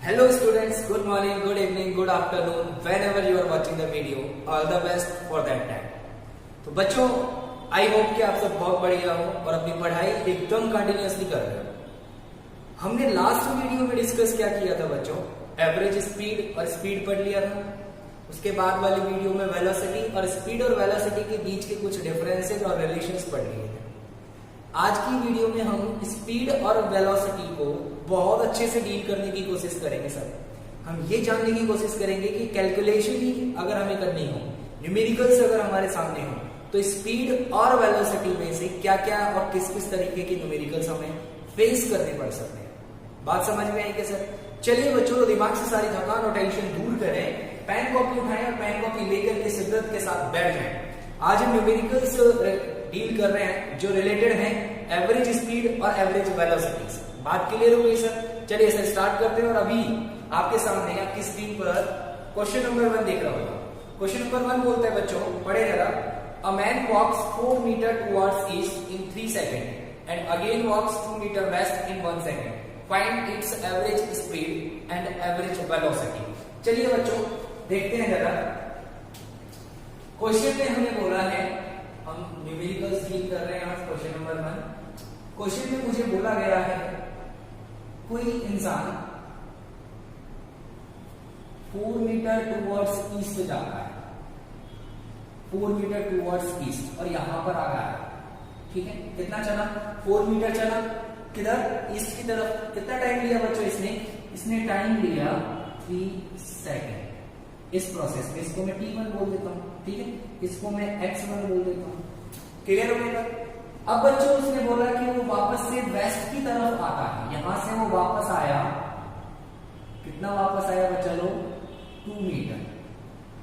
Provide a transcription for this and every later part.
Hello students, good morning, good evening, good afternoon, whenever you are watching the video, all the best for that time. तो बच्चों, I hope कि आप सब बहुत बढ़िया हो और अपनी पढ़ाई एकदम कंटिन्यूअसली कर रहे हो। हमने लास्ट वीडियो में डिस्कस क्या किया था बच्चों? एवरेज स्पीड और स्पीड पढ़ लिया था। उसके बाद वाली वीडियो में वेलोसिटी और स्पीड और वेलोसिटी के बीच के कुछ डिफरेंसेस और रिलेशंस पढ़ लिए थे। आज की वीडियो में हम स्पीड और वेलोसिटी को बहुत अच्छे से डील करने की कोशिश करेंगे सर। हम ये जानने की कोशिश करेंगे कि कैलकुलेशन ही अगर हमें करनी हो, न्यूमेरिकल्स अगर हमारे सामने हो, तो स्पीड और वेलोसिटी में से क्या क्या और किस किस तरीके के न्यूमेरिकल्स हमें फेस करने पड़ सकते हैं। बात समझ में आई क्या सर? चलिए बच्चों, तो दिमाग से सारी थकान और टेंशन दूर करें, पेन कॉपी उठाएं और पेन कॉपी लेकर के शिद्दत के साथ बैठ जाएं। आज हम न्यूमेरिकल्स डील कर रहे हैं जो रिलेटेड हैं एवरेज स्पीड और एवरेज वेलोसिटी से। बात क्लियर हो गई सर? चलिए सर स्टार्ट करते हैं। और अभी आपके सामने आपकी स्क्रीन पर क्वेश्चन नंबर 1 दिख रहा होगा। क्वेश्चन नंबर 1 बोलता है बच्चों, पढ़े जरा। A man walks 4 meter towards east in 3 second and again walks 2 meter west in 1 second. Find its average speed and average velocity. चलिए बच्चों देखते हैं जरा। क्वेश्चन में हमें बोला है, हम न्यूमेरिकल्स डील कर रहे हैं आज। क्वेश्चन नंबर 1, क्वेश्चन में मुझे बोला गया है कोई इंसान 4 मीटर टुवर्ड्स ईस्ट जा रहा है, 4 मीटर टुवर्ड्स ईस्ट, और यहां पर आ गया है। ठीक है, कितना चला? 4 मीटर चला। किधर? ईस्ट की तरफ। कितना टाइम लिया बच्चों इसने टाइम लिया 3 सेकेंड इस प्रोसेस में। इसको मैं T1 बोल देता हूं, ठीक है, इसको मैं X1 बोल देता हूं। क्लियर हो गया? अब बच्चों उसने बोला कि वो वापस से वेस्ट की तरफ आता है। यहां से वो वापस आया, कितना वापस आया बच्चा लोग? 2 मीटर।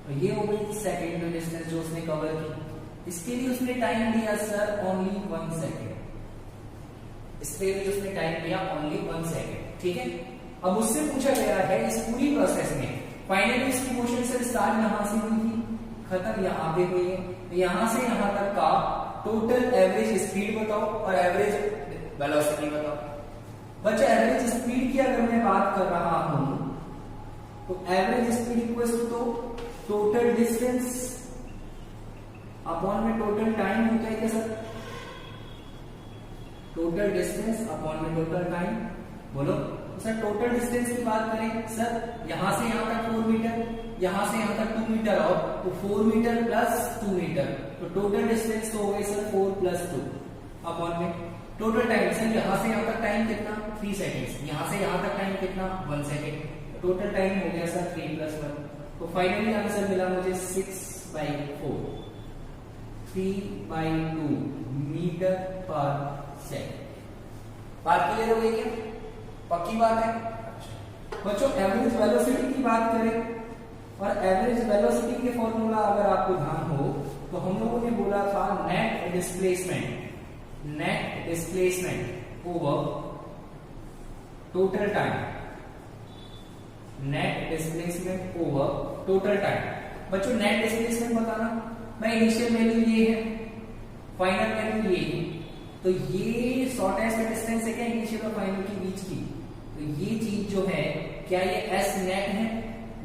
तो ये हो गई सेकेंड डिस्टेंस जो उसने कवर की। इसके लिए उसने टाइम लिया सर ओनली 1 सेकेंड। इसके लिए उसने टाइम लिया ओनली 1 सेकेंड। ठीक है, अब उससे पूछा गया है इस पूरी प्रोसेस में फाइनली इसकी मोशन से स्टार्ट यहां से हुई थी, खत्म यहां पे हुई है, यहां से यहां तक का टोटल एवरेज स्पीड बताओ और एवरेज वेलोसिटी बताओ। बच्चा एवरेज स्पीड की अगर मैं बात कर रहा हूं तो average speed equals to total distance upon में टोटल टाइम होता है क्या सर? टोटल डिस्टेंस अपॉन में टोटल टाइम। बोलो सर, टोटल डिस्टेंस की बात करें सर, यहां से यहां तक 4 मीटर, यहां से यहां तक 2 मीटर, और तो 4 मीटर प्लस 2 मीटर, तो टोटल डिस्टेंस तो हो गई सर 4 प्लस 2 अपॉन में टोटल टाइम। सर यहां से यहां तक टाइम कितना? 3 सेकेंड। यहां से यहां तक टाइम कितना? 1 सेकेंड। टोटल टाइम हो गया सर 3 + 1। तो फाइनली आंसर मिला मुझे 6/4, 3/2 मीटर पर सेकेंड। बात क्लियर हो गई क्या? पक्की बात है बच्चों। एवरेज वेलोसिटी की बात करें, और एवरेज वेलोसिटी के फॉर्मूला अगर आपको ध्यान हो तो हम लोगों ने बोला था net displacement over total time. Net displacement over total time. बच्चों नेट डिस्प्लेसमेंट बताना, मैं इनिशियल वैल्यू ये है, फाइनल वैल्यू ये है, तो ये शॉर्टेस्ट डिस्टेंस है क्या इनिशियल और फाइनल के बीच की? तो ये चीज जो है क्या ये एस नेट है?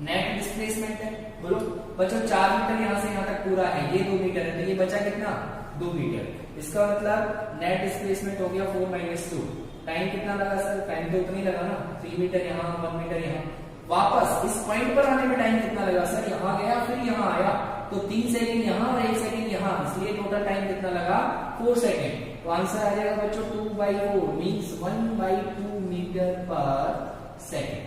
नेट डिस्प्लेसमेंट है। बोलो बच्चों 4 मीटर यहां से यहां तक पूरा है, ये 2 मीटर है, तो ये बचा कितना? 2 मीटर। इसका मतलब नेट डिस्प्लेसमेंट हो गया 4 - 2। टाइम कितना लगा सर? टाइम तो उतना ही लगा ना, 3 मीटर यहाँ, 1 मीटर यहाँ। वापस इस पॉइंट पर आने में टाइम कितना लगा सर? यहाँ गया फिर यहाँ आया, तो 3 सेकेंड यहाँ और 1 सेकेंड यहाँ, इसलिए टोटल टाइम कितना लगा? 4 सेकेंड। तो आंसर आ जाएगा बच्चों 2/4 मीन्स 1/2 मीटर पर सेकेंड।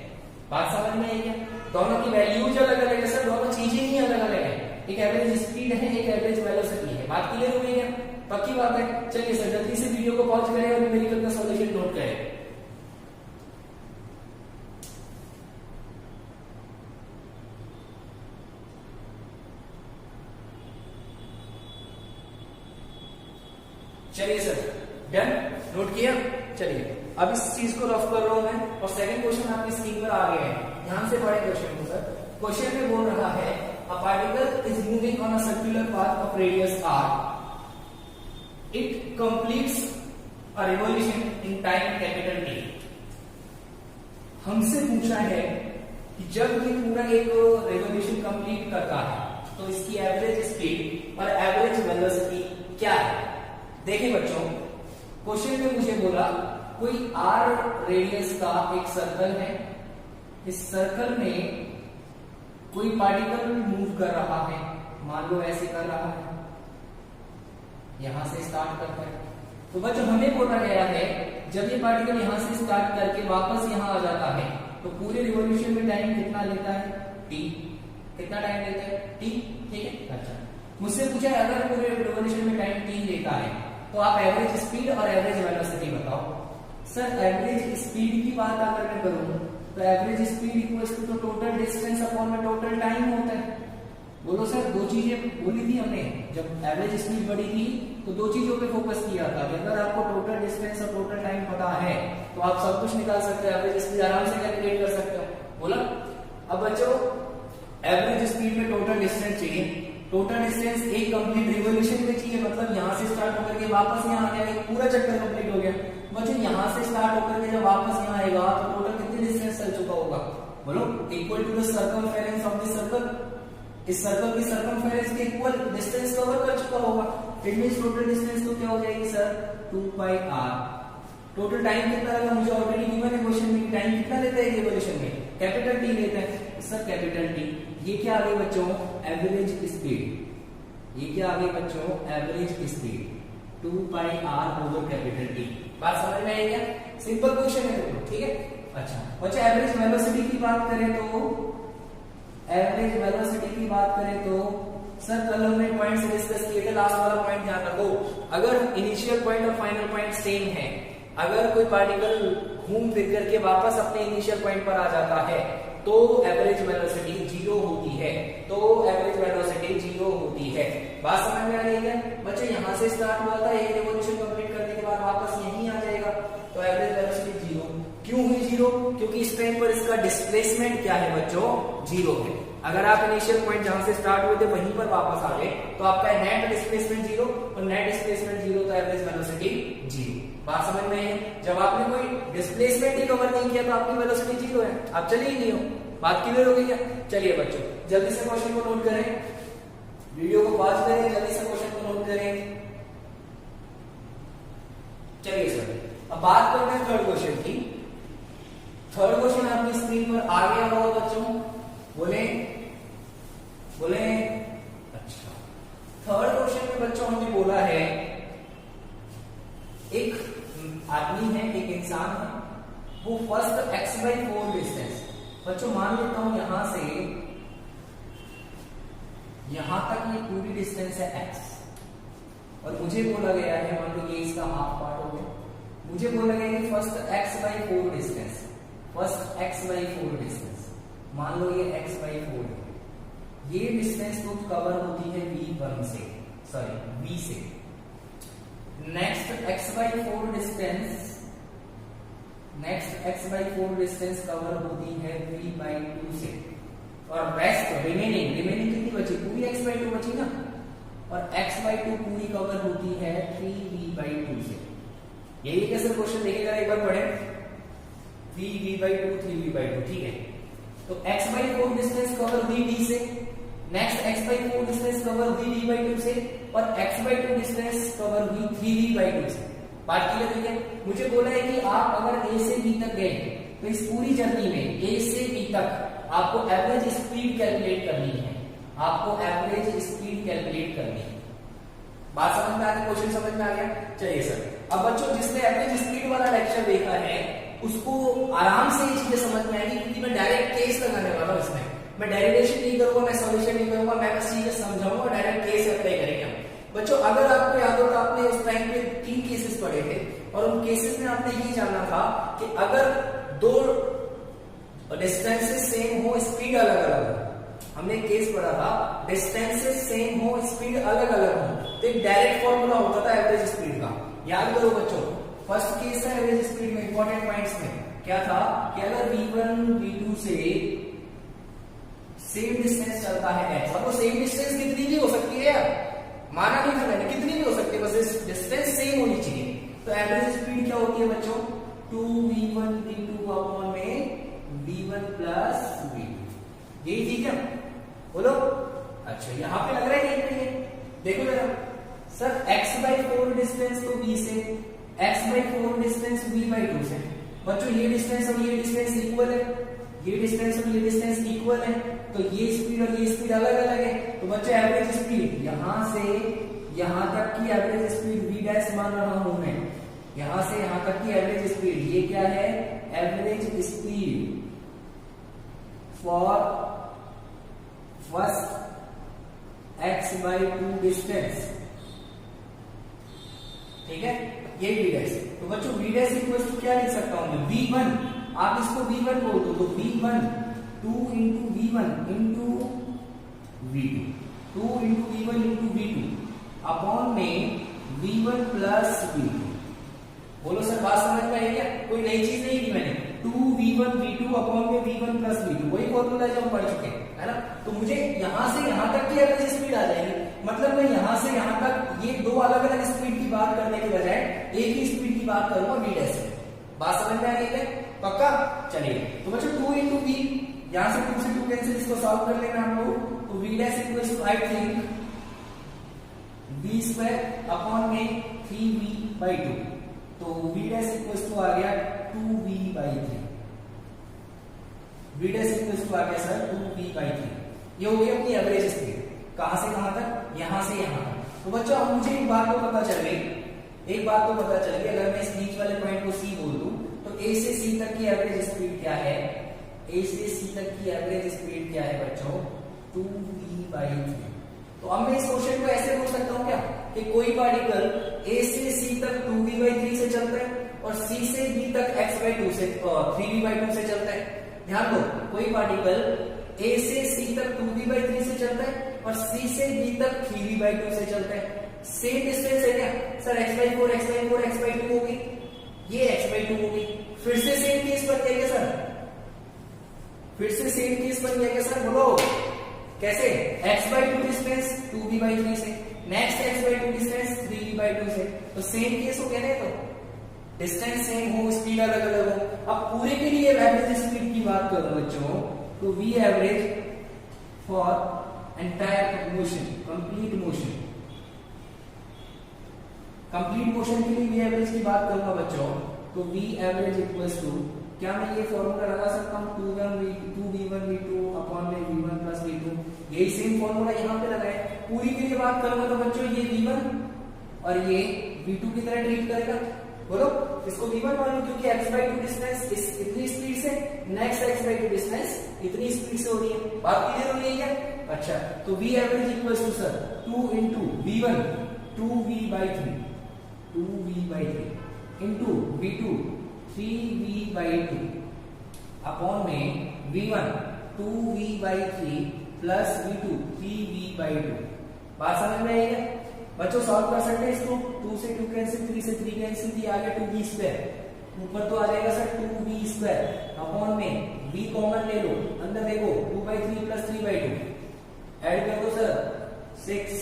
बात समझ में आई क्या? दोनों की वैल्यूज अलग अलग है सर, दोनों चीजें ही अलग अलग है। एक एवरेज स्पीड है, एक एवरेज वेलोसिटी है। बात क्लियर हो गई है? पक्की बात है। चलिए सर जल्दी से वीडियो को पॉज करें और न्यूमेरिकल का सॉल्यूशन नोट करें। चलिए सर डन, नोट किया? चलिए अब इस चीज को रफ कर रहा हूं मैं, और सेकंड क्वेश्चन आपकी स्क्रीन पर आ गए हैं। ध्यान से पढ़े क्वेश्चन को सर। क्वेश्चन में बोल रहा है a particle is moving on a circular path of radius r, it completes a revolution in time T। हमसे पूछा है कि जब ये पूरा एक रेवोल्यूशन कंप्लीट करता है तो इसकी एवरेज स्पीड और एवरेज वेलोसिटी क्या है। देखिए बच्चों, क्वेश्चन में मुझे बोला कोई आर रेडियस का एक सर्कल है, इस सर्कल में कोई पार्टिकल मूव कर रहा है, मान लो ऐसे कर रहा है, यहां से स्टार्ट करता है। तो बच्चों हमें बोला गया है जब ये पार्टिकल यहां से स्टार्ट करके वापस यहां आ जाता है तो पूरे रिवॉल्यूशन में टाइम कितना लेता है, टी। कितना टाइम लेता है, टी। ठीक है। अच्छा, मुझसे पूछा है अगर पूरे रिवॉल्यूशन में टाइम टी लेता है तो आप एवरेज स्पीड और एवरेज वेलोसिटी बताओ। सर एवरेज स्पीड की बात अगर मैं करूं तो average speed equals to total distance upon में टोटल टाइम होता है। बोलो सर, दो चीजें बोली थी हमने, जब एवरेज स्पीड बढ़ी थी तो दो चीजों पे फोकस किया था। अगर आपको टोटल डिस्टेंस और टोटल टाइम पता है तो आप सब कुछ निकाल सकते हो, एवरेज स्पीड आराम से कैलकुलेट कर सकते हो। बोला। अब बच्चों एवरेज स्पीड में टोटल डिस्टेंस चाहिए, टोटल डिस्टेंस एक कंप्लीट रिवॉल्यूशन में चाहिए, मतलब यहां से स्टार्ट होकर के वापस यहां आ गया, एक पूरा चक्कर कंप्लीट हो गया। बच्चों यहां से स्टार्ट होकर के जब वापस यहां आएगा तो टोटल कितनी डिस्टेंस चल चुका होगा, बोलो। Equal to the circumference of the circle, इस सर्कल की सर्कमफेरेंस के इक्वल डिस्टेंस कवर कर चुका होगा। इट मींस टोटल डिस्टेंस तो क्या हो जाएगी सर, 2πr। टोटल टाइम कितना लगा, मुझे ऑलरेडी गिवन है क्वेश्चन में, टाइम कितना लेता है रिवॉल्यूशन में, कैपिटल टी लेता है सर, कैपिटल टी। ये क्या आ गई बच्चों, एवरेज स्पीड। ये क्या आ गई बच्चों, average speed 2πr over capital T. बात समझ में आई क्या, सिंपल क्वेश्चन है। ठीक है। अच्छा बच्चों एवरेज वेलोसिटी की बात करें तो, एवरेज वेलोसिटी की बात करें तो सर कल हमने पॉइंट्स डिस्कस किए थे, लास्ट वाला पॉइंट ध्यान रखो। अगर इनिशियल पॉइंट और फाइनल पॉइंट सेम है, अगर कोई पार्टिकल घूम फिर करके वापस अपने इनिशियल पॉइंट पर आ जाता है तो एवरेज वेलोसिटी 0 होती है, तो एवरेज वेलोसिटी 0 होती है। बात समझ में आ रही है क्या बच्चों, यहां से स्टार्ट हुआ था, एक रिवॉल्यूशन कंप्लीट करने के बाद वापस यहीं आ जाएगा, तो एवरेज वेलोसिटी 0। क्यों हुई 0, क्योंकि इस टाइम पर इसका डिस्प्लेसमेंट क्या है बच्चों, 0 है। अगर आप इनिशियल पॉइंट जहां से स्टार्ट हुए थे वहीं पर वापस आ गए तो आपका नेट डिस्प्लेसमेंट 0, और नेट डिस्प्लेसमेंट 0 तो एवरेज वेलोसिटी 0। बात समझ में है, जब आपने कोई डिस्प्लेसमेंट ही कवर नहीं किया तो आपकी वेलोसिटी 0 है, आप चले ही नहीं हो। बात क्लियर हो गई क्या। चलिए बच्चों जल्दी से क्वेश्चन को नोट करें, वीडियो को पॉज करें, जल्दी से क्वेश्चन को नोट करें। चलिए सर अब बात करते हैं थर्ड क्वेश्चन की। थर्ड क्वेश्चन आपकी स्क्रीन पर आ गया होगा बच्चों, बोले बोले। अच्छा थर्ड क्वेश्चन में बच्चों हमने बोला है एक आदमी है, एक इंसान है, वो फर्स्ट x/4 डिस्टेंस, बच्चों मान लेता हूं यहां से यहां तक ये पूरी डिस्टेंस है x, और मुझे बोला गया है, मान लो ये इसका हाफ पार्ट हो गया, मुझे बोला गया कि first x/4 distance, first x/4 distance, मान लो ये x/4 है, ये डिस्टेंस तो कवर होती है v1 से, सॉरी v से। Next x/4 distance, next x/4 distance cover होती है v/2 से, और रेस्ट रिमेनिंग कितनी बची, पूरी x/2 बची ना, और x/2 पूरी कवर होती है 3v/2 से। यही कैसे क्वेश्चन देखिएगा एक बार पढ़े, 3v/2 3v/2। ठीक है, तो x/4 डिस्टेंस कवर हुई v से, नेक्स्ट x/4 डिस्टेंस कवर हुई v/2 से, और x/2 डिस्टेंस कवर हुई 3v/2 से। बात क्लियर हुई है। मुझे बोला है कि आप अगर a से b तक गए तो इस पूरी जर्नी में a से b तक आपको एवरेज स्पीड कैलकुलेट करनी है, आपको एवरेज स्पीड कैलकुलेट करनी है। बात समझ में आ गई, क्वेश्चन समझ में आ गया। चलिए सर अब बच्चों जिसने एवरेज स्पीड वाला लेक्चर देखा है उसको आराम से ये चीजें समझ में आएगी, क्योंकि मैं डायरेक्ट केस लगाने वाला हूं इसमें, मैं डेरिवेशन नहीं करूंगा, मैं सॉल्यूशन नहीं करूंगा, मैं बस चीजें समझाऊंगा, डायरेक्ट केस अप्लाई करेंगे। बच्चों अगर आपको याद हो तो आपने उस टाइम पे 3 केसेस पढ़े थे, और उन केसेस में आपने ये जाना था कि अगर दो डिस्टेंसेस सेम हो, स्पीड अलग अलग हो। हमने एक केस पढ़ा था, डिस्टेंसेस सेम हो, स्पीड अलग अलग हो, तो एक डायरेक्ट फॉर्मूला होता था एवरेज स्पीड का। याद करो बच्चों, फर्स्ट केस था एवरेज स्पीड में, इंपॉर्टेंट पॉइंट्स में क्या था कि अगर v1 v2 से सेम डिस्टेंस चलता है x, अब वो सेम डिस्टेंस कितनी भी हो सकती है, माना नहीं था मैंने, कितनी भी हो सकती है, बस डिस्टेंस सेम होनी चाहिए। तो एवरेज स्पीड क्या होती है बच्चों, 2v1 v2 अपॉन में यही थी क्या? बोलो। अच्छा यहाँ पे लग रहा है कहीं पे ये, देखो जरा सर x/4 डिस्टेंस तो b से, x/4 डिस्टेंस v/2 से। बच्चों ये डिस्टेंस और ये डिस्टेंस इक्वल है, ये डिस्टेंस और ये डिस्टेंस इक्वल है, तो ये स्पीड और ये स्पीड अलग अलग है। तो बच्चों एवरेज स्पीड यहां से यहां तक की एवरेज स्पीड v डैश मान रहा हूं मैं, यहां से यहां तक की एवरेज स्पीड, ये क्या है? Average speed for first x/2 distance, ठीक है, ये v डैश। तो बच्चों v डैश इक्वल टू क्या लिख सकता हूं मैं? v1, आप इसको v1 बोल दो, तो v1 2 into v1 into v2, 2 into v1 into v2 upon में v1 प्लस v2। बोलो सर बात समझ में आई क्या? कोई नई चीज नहीं की मैंने, 2v1 v2 अपॉन में v1 प्लस v2, वही फॉर्मूला जो हम पढ़ चुके हैं, है ना। तो मुझे यहां से यहां तक की एवरेज स्पीड आ जाएगी, मतलब मैं यहां से यहां तक ये दो अलग अलग स्पीड की बात करने के बजाय एक ही स्पीड की बात करूंगा v डैश से। बात समझ में आ रही है पक्का? चलिए तो बच्चों 2 इंटू v, यहां से 2 से 2 कैंसिल, इसको सॉल्व कर लेना हम लोग। तो v dash equals to I think v square upon में 3v/2, तो v डैश इक्वल्स टू आ गया 2v/3, v dash equals to आ गया सर 2v/3। ये हो गई अपनी एवरेज स्पीड, कहां से कहां तक? यहां से यहां तक। तो बच्चों अब मुझे एक बात तो पता चल गई, एक बात तो पता चल गई, अगर मैं इस बीच वाले पॉइंट को c बोल दूं तो a से c तक की एवरेज स्पीड क्या है? a से c तक की एवरेज स्पीड क्या है बच्चों? 2v/3। तो अब मैं इस क्वेश्चन को ऐसे बोल सकता हूं क्या कि कोई पार्टिकल a से c तक 2v/3 से चलता है और c से b तक x/2 से 3v/2 से चलता है। ध्यान दो, कोई पार्टिकल a से c तक 2v/3 से चलता है और c से b तक 3v/2 से चलता है। सेम डिस्टेंस है क्या सर? x/4 x/4 x/2 होगी, ये x/2 होगी। फिर से सेम केस बन गया क्या सर? फिर से सेम केस बन गया क्या सर? बोलो कैसे? x/2 डिस्टेंस 2v/3 से, नेक्स्ट x/2 डिस्टेंस 3v/2 से, तो सेम केस हो गया ना। तो डिस्टेंस सेम हो, स्पीड अलग अलग हो। अब पूरे के लिए एवरेज स्पीड की बात करूं बच्चों तो v average for entire motion, complete motion, complete motion के लिए v एवरेज की बात करूंगा बच्चों तो v एवरेज इक्वल्स टू, क्या मैं ये फॉर्मूला लगा सकता हूं 2v1v2 अपॉन में v1 प्लस v2, यही सेम फॉर्मूला यहां पे लगा है। पूरी के लिए बात करूंगा तो बच्चों ये v1 और ये v2 की तरह ट्रीट करेगा। बोलो इसको v1 मानो क्योंकि x/2 डिस्टेंस इतनी स्पीड से, नेक्स्ट x/2 डिस्टेंस इतनी स्पीड से हो रही है। बात क्लियर हो रही है क्या? अच्छा तो v average equals to sir 2 into v1 2v/3 into v2 3v/2 upon में v1 2v/3 plus v2 3v/2। बात समझ में आई क्या बच्चों? सॉल्व कर सकते हैं इसको, 2 से 2 कैंसिल, 3 से 3 कैंसिल, ये आ गया 2v², ऊपर तो आ जाएगा सर 2v² अपॉन में v कॉमन ले लो, अंदर देखो 2/3 प्लस 3/2 ऐड कर दो सर 6।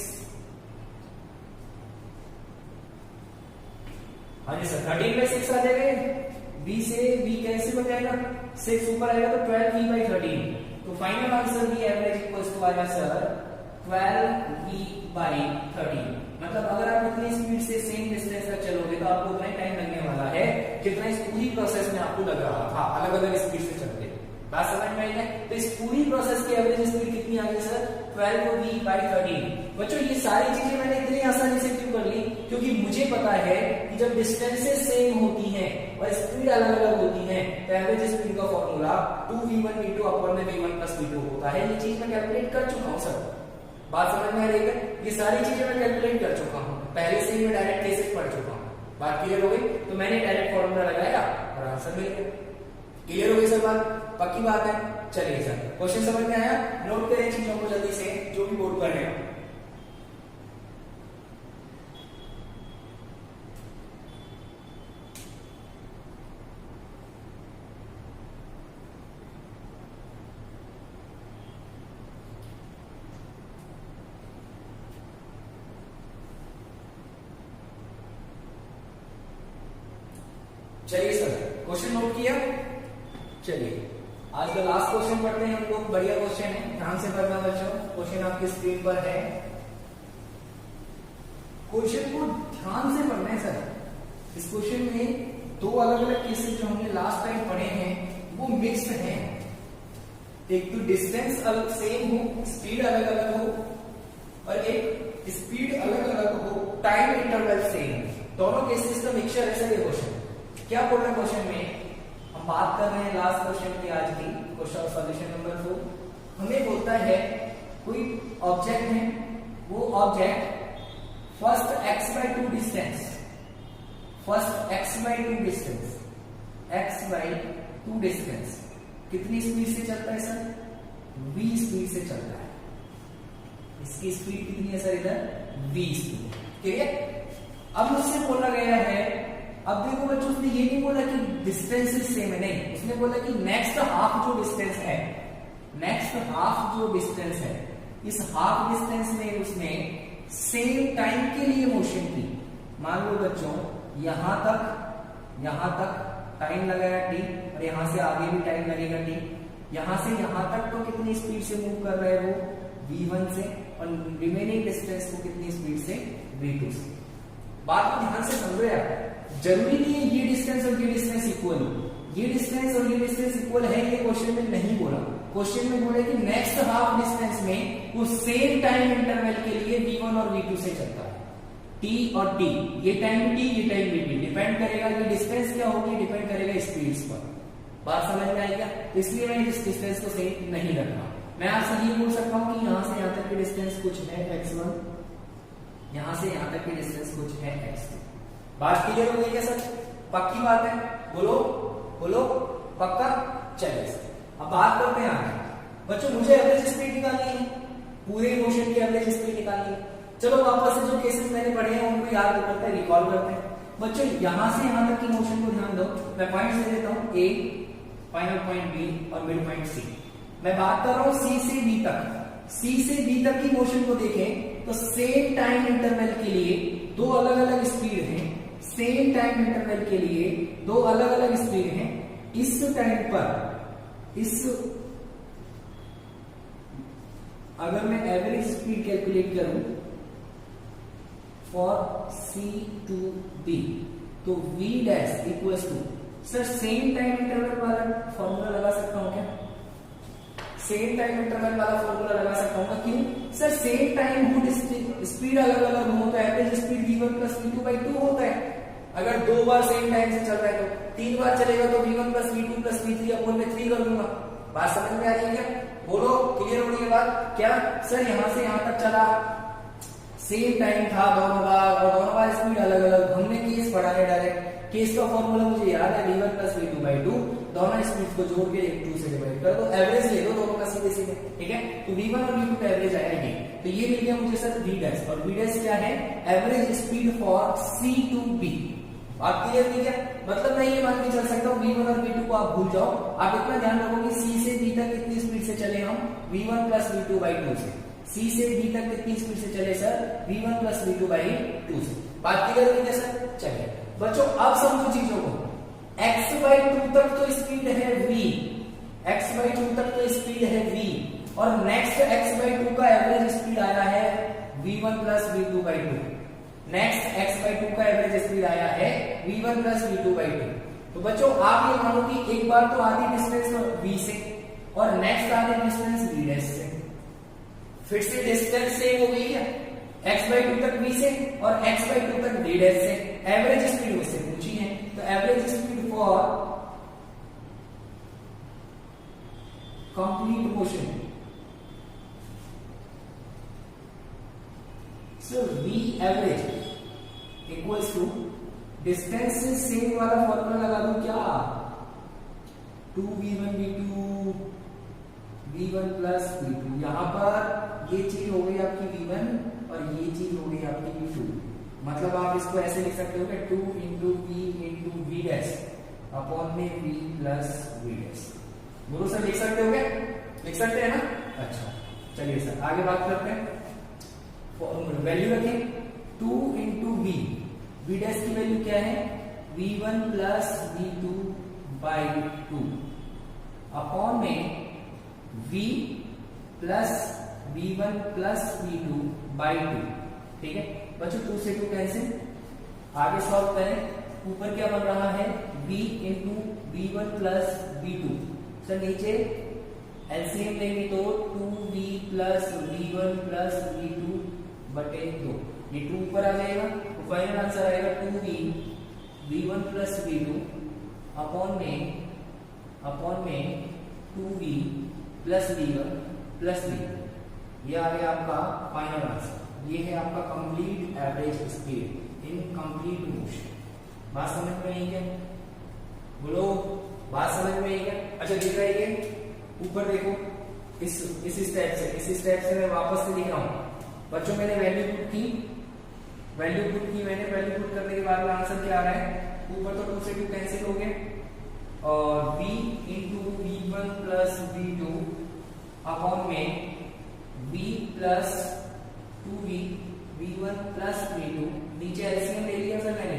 हाँ जी सर 13/6 आ जाएगा, b से b कैंसिल हो जाएगा, 6 ऊपर आएगा तो 12v/13। तो final answer v average equals to आएगा सर 12v/13। मतलब अगर आप इतनी स्पीड से सेम डिस्टेंस तक चलोगे तो आपको उतना ही टाइम लगने वाला है जितना इस पूरी प्रोसेस में आपको लग रहा था अलग अलग स्पीड से चलते। बात समझ में आई है? तो इस पूरी प्रोसेस की एवरेज स्पीड कितनी आ गई सर? 12v/13। बच्चों ये सारी चीजें मैंने इतनी आसानी से क्यों कर ली? क्योंकि मुझे पता है कि जब डिस्टेंसेस सेम होती हैं और स्पीड अलग अलग होती है तो एवरेज स्पीड का फॉर्मूला 2v1v2 अपॉन में v1 प्लस v2 होता है। ये चीज मैं कैलकुलेट कर चुका हूं सर। बात समझ में आ रही है? ये सारी चीजें मैं कैलकुलेट कर चुका हूं, पहले से ही मैं डायरेक्ट केसेस पढ़ चुका हूं। बात क्लियर हो गई? तो मैंने डायरेक्ट फॉर्मूला लगाया और आंसर मिल गया। क्लियर हो गई सर बात? पक्की बात है? चलिए सर क्वेश्चन समझ में आया? नोट करें चीजों को जल्दी से जो भी बोर्ड पर है। चलिए सर क्वेश्चन नोट किया। चलिए आज का लास्ट क्वेश्चन पढ़ते हैं हम लोग। बढ़िया क्वेश्चन है, ध्यान से पढ़ना बच्चों। क्वेश्चन आपकी स्क्रीन पर है, क्वेश्चन को ध्यान से पढ़ना है सर। इस क्वेश्चन में दो अलग अलग केसेस जो हमने लास्ट टाइम पढ़े हैं वो मिक्स्ड हैं। एक तो डिस्टेंस अलग सेम हो, स्पीड अलग अलग हो, और एक स्पीड अलग अलग हो, टाइम इंटरवल सेम। दोनों केसेस का मिक्सचर है सर ये क्वेश्चन। क्या बोल रहे हैं क्वेश्चन में? हम बात कर रहे हैं लास्ट क्वेश्चन की, आज की क्वेश्चन सॉल्यूशन नंबर 4। हमें बोलता है कोई ऑब्जेक्ट है, वो object first x/2 distance, first x/2 distance, x/2 distance कितनी स्पीड से चलता है सर? v स्पीड से चलता है। इसकी स्पीड कितनी है सर इधर? v speed. क्लियर? अब मुझसे बोला गया है, अब देखो बच्चों, उसने ये नहीं बोला कि डिस्टेंस सेम है, नहीं, उसने बोला कि नेक्स्ट हाफ जो डिस्टेंस है, नेक्स्ट हाफ जो डिस्टेंस है, इस हाफ डिस्टेंस में उसने सेम टाइम के लिए मोशन की। मान लो बच्चों यहां तक टाइम लगाया t, और यहां से आगे भी टाइम लगेगा t। यहां से यहां तक तो कितनी स्पीड से मूव कर रहा है वो? v1 से, और रिमेनिंग डिस्टेंस को कितनी स्पीड से? v2 से। बात को ध्यान से समझो यार, जरूरी नहीं है ये डिस्टेंस और ये डिस्टेंस इक्वल हो। ये डिस्टेंस और ये डिस्टेंस इक्वल है ये क्वेश्चन में नहीं बोला। क्वेश्चन में बोला कि नेक्स्ट हाफ डिस्टेंस में वो सेम टाइम इंटरवल के लिए v1 और v2 से चलता है। t और t, ये टाइम t, ये टाइम v2, डिपेंड करेगा ये डिस्टेंस क्या होगी, डिपेंड करेगा स्पीड्स पर। बात समझ में आई क्या? इसलिए मैं इस डिस्टेंस को सेम नहीं रखा। मैं आपसे ये बोल सकता हूं कि यहां से यहां तक की डिस्टेंस कुछ है x1, यहां से यहां तक की डिस्टेंस कुछ है x2। बात क्लियर हो गई क्या सर? पक्की बात है? बोलो बोलो, पक्का? चलिए सर, अब बात करते हैं आगे। बच्चों मुझे एवरेज स्पीड निकालनी है, पूरे मोशन की एवरेज स्पीड निकालनी है। चलो वापस से जो केसेस मैंने पढ़े हैं उनको याद करते हैं, रिकॉल करते हैं। बच्चों यहां से यहां तक की मोशन को ध्यान दो। मैं पॉइंट दे देता हूं, A, फाइनल पॉइंट B और मिड पॉइंट C। मैं बात कर रहा हूं C से B तक। C से B तक की मोशन को देखें तो सेम टाइम इंटरवल के लिए दो अलग अलग स्पीड हैं। सेम टाइम इंटरवल के लिए दो अलग अलग स्पीड हैं। इस टाइम पर अगर मैं एवरेज स्पीड कैलकुलेट करूं फॉर C to B तो V dash equals to, sir same time interval वाला फॉर्मूला लगा सकता हूं क्या? सेम टाइम इंटरवल वाला फॉर्मूला लगा सकता हूं। क्यों? सर सेम टाइम हो, स्पीड अलग अलग हो तो average speed v1 plus v2/2 होता है। अगर दो बार सेम टाइम से चल रहा है तो 3 बार चलेगा तो v1 plus v2 plus v3 upon में 3 कर दूंगा। बात समझ में आ रही है क्या? बोलो, क्लियर हो रही है बात? क्या सर यहां से यहां तक चला, सेम टाइम था दोनों बार, और दोनों बार स्पीड अलग अलग। हमने केस पढ़ा है डायरेक्ट, केस का फॉर्मूला मुझे याद है, v1 प्लस v2/2, दोनों स्पीड को जोड़ के 2 से डिवाइड कर दो, एवरेज ले लो दोनों का सीधे सीधे। ठीक है, तो v1 और v2 का एवरेज आया ये, तो ये मिल गया मुझे सर v डैश, और v डैश क्या है? Average speed for C to B। बात क्लियर थी क्या? मतलब मैं ये मान के चल सकता हूँ v1 और v2 को आप भूल जाओ, आप इतना ध्यान रखो कि C से B तक कितनी स्पीड से चले हम? v1 प्लस v2/2 से। C से B तक कितनी स्पीड से चले सर? v1 प्लस v2/2 से। बात क्लियर हुई क्या सर? चलिए बच्चों अब समझो चीजों को। x/2 तक तो स्पीड है v, x/2 तक तो स्पीड है v, और नेक्स्ट x/2 का एवरेज स्पीड आया है v1 plus v2/2। Next x/2 का एवरेज स्पीड आया है v1 प्लस v2/2। तो बच्चों आप ये मानो कि एक बार तो आधी डिस्टेंस v से और नेक्स्ट आधी डिस्टेंस v डैश से। फिर से डिस्टेंस सेम हो गई है, x/2 तक v से और x/2 तक v डैश से। एवरेज स्पीड मुझसे पूछी है, तो average speed for complete motion, so v average equals to distance से सेम वाला फॉर्मूला लगा दूं क्या? 2v1 v1 plus v2। यहां पर ये चीज हो गई आपकी v1 और ये चीज हो गई आपकी v2। मतलब आप इसको ऐसे लिख सकते हो कि 2 into v into v dash upon में v प्लस v डैश। बोलो सर लिख सकते हो क्या? लिख सकते हैं ना? अच्छा चलिए सर आगे बात करते हैं। वैल्यू रखें 2 इंटू v डैश की वैल्यू क्या है? v1 प्लस v2/2 अपॉन में v plus v1 plus v2 by 2। ठीक है बच्चों, 2 से 2 कैंसिल। आगे सॉल्व करें। ऊपर क्या बन रहा है, v into v1 plus v2। Sir नीचे एलसीएम लेंगे तो 2v plus v1 plus v2 बटे 2। ये 2 ऊपर आ जाएगा तो फाइनल आंसर आएगा 2v v1 plus v2 upon में 2v plus v1 plus v2। ये आ गया आपका फाइनल आंसर। ये है आपका complete average speed in complete motion. बात समझ में आई क्या? बोलो, बात समझ में आई क्या? अच्छा दिख रहा है ये ऊपर देखो, इस स्टेप से मैं वापस से लिख रहा हूं। बच्चों मैंने वैल्यू पुट की मैंने वैल्यू पुट करने के बाद आंसर क्या आ रहा है, ऊपर तो 2 से 2 कैंसिल हो गए और v into v1 plus v2 upon में v plus 2v v1 plus v2। नीचे एलसीएम ले लिया सर मैंने,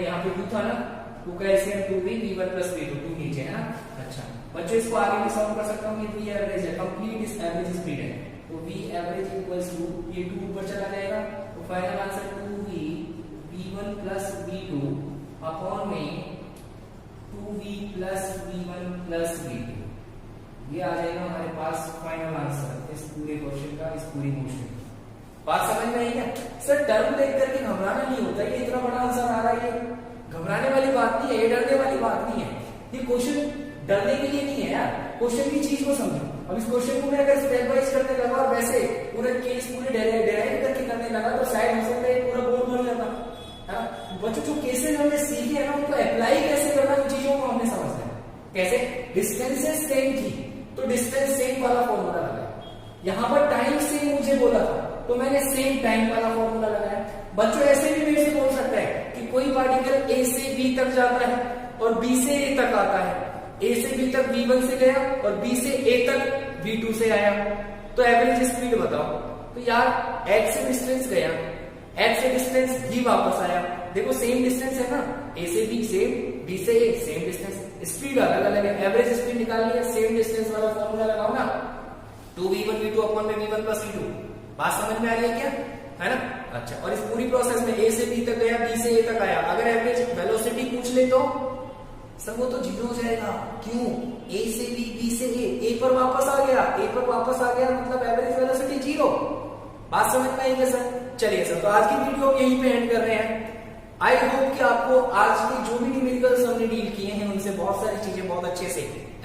यहाँ पे 2 था ना, 2 का LCM 2v v1 plus v2, 2 नीचे है ना। अच्छा बच्चों इसको आगे भी सॉल्व कर सकता हूँ। ये v एवरेज है, कंप्लीट इस एवरेज स्पीड है तो v एवरेज इक्वल्स टू ये 2 ऊपर चला जाएगा तो final answer 2v v1 plus v2 upon में 2v plus v1 plus v2। ये आ जाएगा हमारे पास फाइनल आंसर इस पूरे क्वेश्चन का, इस पूरी मोशन। बात समझ में आई क्या? सर टर्म देख करके घबराना नहीं होता, ये इतना बड़ा आंसर आ रहा है, घबराने वाली बात नहीं है, ये डरने वाली बात नहीं है। ये क्वेश्चन डरने के लिए नहीं है यार, क्वेश्चन की चीज को समझो। अब इस क्वेश्चन को मैं अगर स्टेप बाइज करने लगा और वैसे पूरा केस पूरे डेराइव करके करने लगा तो शायद हो सकता है पूरा बोर्ड भर जाता है। बच्चों जो केसेस हमने सीखे हैं ना उनको अप्लाई कैसे करना, उन चीजों को हमने समझना है। कैसे? डिस्टेंसेस सेम थी तो डिस्टेंस सेम वाला फॉर्मूला लगाया। यहाँ पर टाइम सेम मुझे बोला था तो मैंने सेम टाइम वाला फॉर्मूला लगाया। बच्चों ऐसे भी मेरे से बोल सकता है कि कोई पार्टिकल ए से बी तक जाता है और बी से ए तक आता है, ए से बी तक v1 से गया और b से a तक v2 से आया, तो एवरेज स्पीड बताओ। तो यार h से डिस्टेंस गया, h से डिस्टेंस भी वापस आया, देखो सेम डिस्टेंस है ना, a से b सेम, b से a सेम डिस्टेंस, स्पीड अलग अलग है। एवरेज स्पीड निकालनी है, सेम डिस्टेंस वाला फॉर्मूला लगाओ ना, 2v1 v2 अपॉन में v1 प्लस v2। बात समझ में आ रही है क्या? है ना। अच्छा और इस पूरी प्रोसेस में a से b तक गया, b से a तक आया, अगर एवरेज वेलोसिटी पूछ ले तो सब वो तो जीरो हो जाएगा। क्यों? a से b, b से a पर वापस आ गया, मतलब एवरेज वेलोसिटी 0। बात समझ में आई सर? चलिए सर, तो आज की वीडियो यहीं पे एंड कर रहे हैं। आई होप कि आपको आज के जो भी न्यूमेरिकल्स हमने डील किए हैं उनसे बहुत सारी चीजें बहुत अच्छे से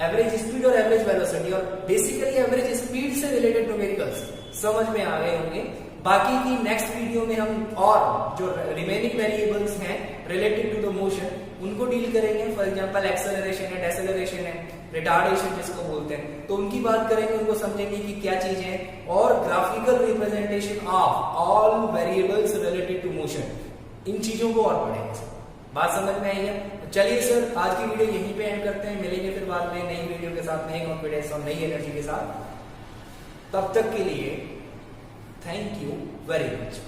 एवरेज स्पीड और एवरेज वेलोसिटी और बेसिकली एवरेज स्पीड से रिलेटेड न्यूमेरिकल्स समझ में आ गए होंगे। बाकी की नेक्स्ट वीडियो में हम और जो रिमेनिंग वेरिएबल्स हैं रिलेटेड टू द मोशन उनको डील करेंगे। फॉर एग्जांपल एक्सेलरेशन है, डेसेलरेशन है, रिटार्डेशन जिसको बोलते हैं, तो उनकी बात करेंगे, उनको समझेंगे कि क्या चीज है, और graphical representation of all variables related to motion, इन चीजों को और पढ़ेंगे। बात समझ में आई है? चलिए सर, आज की वीडियो यहीं पे एंड करते हैं, मिलेंगे फिर बाद में नई वीडियो के साथ, नई कॉन्फिडेंस और नई एनर्जी के साथ। तब तक के लिए थैंक यू वेरी मच।